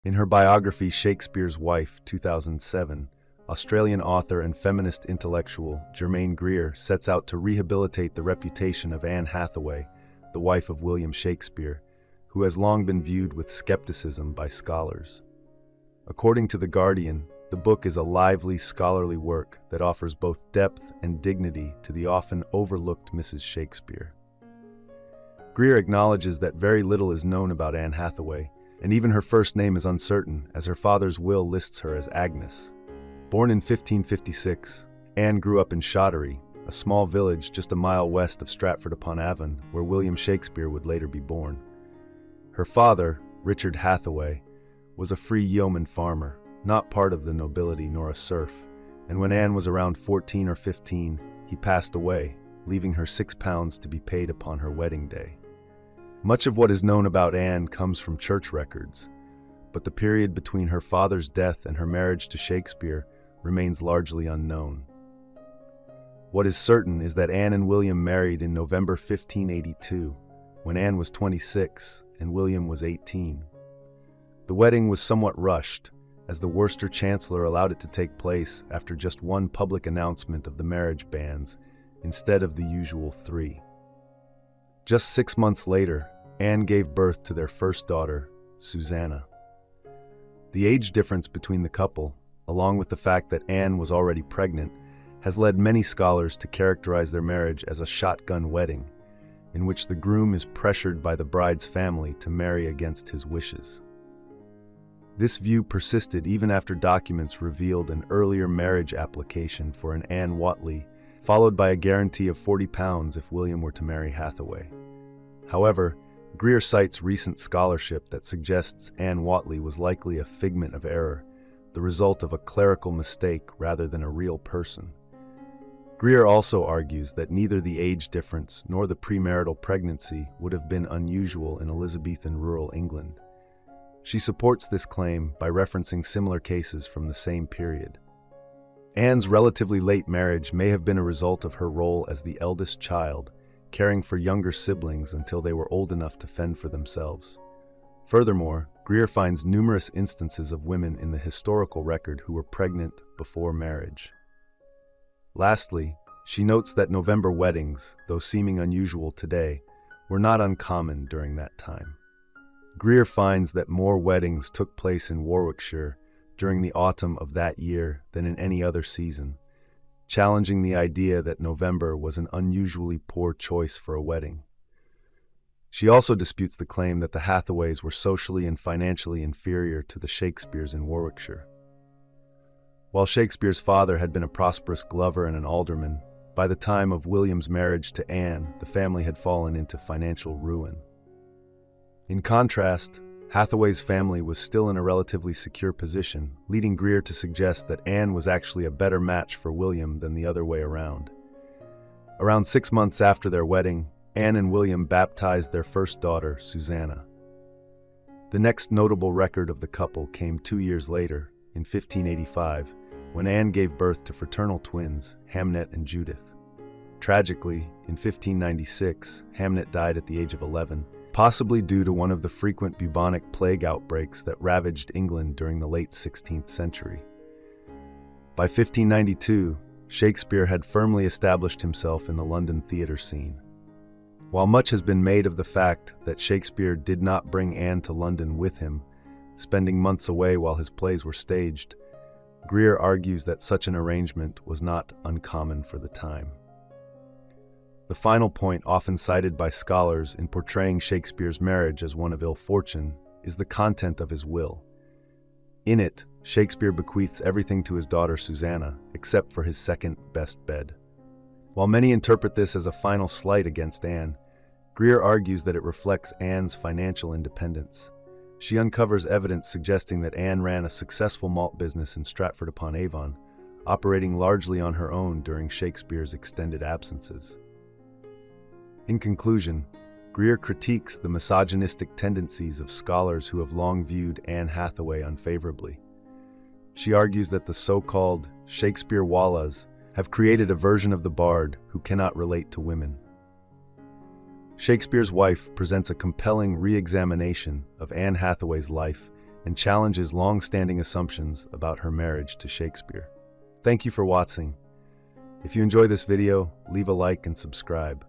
In her biography, Shakespeare's Wife, 2007, Australian author and feminist intellectual Germaine Greer sets out to rehabilitate the reputation of Anne Hathaway, the wife of William Shakespeare, who has long been viewed with skepticism by scholars. According to The Guardian, the book is a lively, scholarly work that offers both depth and dignity to the often overlooked Mrs. Shakespeare. Greer acknowledges that very little is known about Anne Hathaway, and even her first name is uncertain, as her father's will lists her as Agnes. Born in 1556, Anne grew up in Shottery, a small village just a mile west of Stratford upon Avon, where William Shakespeare would later be born. Her father, Richard Hathaway, was a free yeoman farmer, not part of the nobility nor a serf, and when Anne was around 14 or 15, he passed away, leaving her £6 to be paid upon her wedding day. Much of what is known about Anne comes from church records, but the period between her father's death and her marriage to Shakespeare remains largely unknown. What is certain is that Anne and William married in November 1582, when Anne was 26 and William was 18. The wedding was somewhat rushed, as the Worcester Chancellor allowed it to take place after just one public announcement of the marriage bans, instead of the usual 3. Just 6 months later, Anne gave birth to their first daughter, Susanna. The age difference between the couple, along with the fact that Anne was already pregnant, has led many scholars to characterize their marriage as a shotgun wedding, in which the groom is pressured by the bride's family to marry against his wishes. This view persisted even after documents revealed an earlier marriage application for an Anne Whatley, followed by a guarantee of £40 if William were to marry Hathaway. However, Greer cites recent scholarship that suggests Anne Whatley was likely a figment of error, the result of a clerical mistake rather than a real person. Greer also argues that neither the age difference nor the premarital pregnancy would have been unusual in Elizabethan rural England. She supports this claim by referencing similar cases from the same period. Anne's relatively late marriage may have been a result of her role as the eldest child, caring for younger siblings until they were old enough to fend for themselves. Furthermore, Greer finds numerous instances of women in the historical record who were pregnant before marriage. Lastly, she notes that November weddings, though seeming unusual today, were not uncommon during that time. Greer finds that more weddings took place in Warwickshire during the autumn of that year than in any other season, challenging the idea that November was an unusually poor choice for a wedding. She also disputes the claim that the Hathaways were socially and financially inferior to the Shakespeares in Warwickshire. While Shakespeare's father had been a prosperous glover and an alderman, by the time of William's marriage to Anne, the family had fallen into financial ruin. In contrast, Hathaway's family was still in a relatively secure position, leading Greer to suggest that Anne was actually a better match for William than the other way around. Around 6 months after their wedding, Anne and William baptized their first daughter, Susanna. The next notable record of the couple came 2 years later, in 1585, when Anne gave birth to fraternal twins, Hamnet and Judith. Tragically, in 1596, Hamnet died at the age of 11, possibly due to one of the frequent bubonic plague outbreaks that ravaged England during the late 16th century. By 1592, Shakespeare had firmly established himself in the London theatre scene. While much has been made of the fact that Shakespeare did not bring Anne to London with him, spending months away while his plays were staged, Greer argues that such an arrangement was not uncommon for the time. The final point often cited by scholars in portraying Shakespeare's marriage as one of ill fortune is the content of his will. In it, Shakespeare bequeaths everything to his daughter Susanna, except for his second-best bed. While many interpret this as a final slight against Anne, Greer argues that it reflects Anne's financial independence. She uncovers evidence suggesting that Anne ran a successful malt business in Stratford upon Avon, operating largely on her own during Shakespeare's extended absences. In conclusion, Greer critiques the misogynistic tendencies of scholars who have long viewed Anne Hathaway unfavorably. She argues that the so-called Shakespeare Wallas have created a version of the bard who cannot relate to women. Shakespeare's Wife presents a compelling re-examination of Anne Hathaway's life and challenges long-standing assumptions about her marriage to Shakespeare. Thank you for watching. If you enjoy this video, leave a like and subscribe.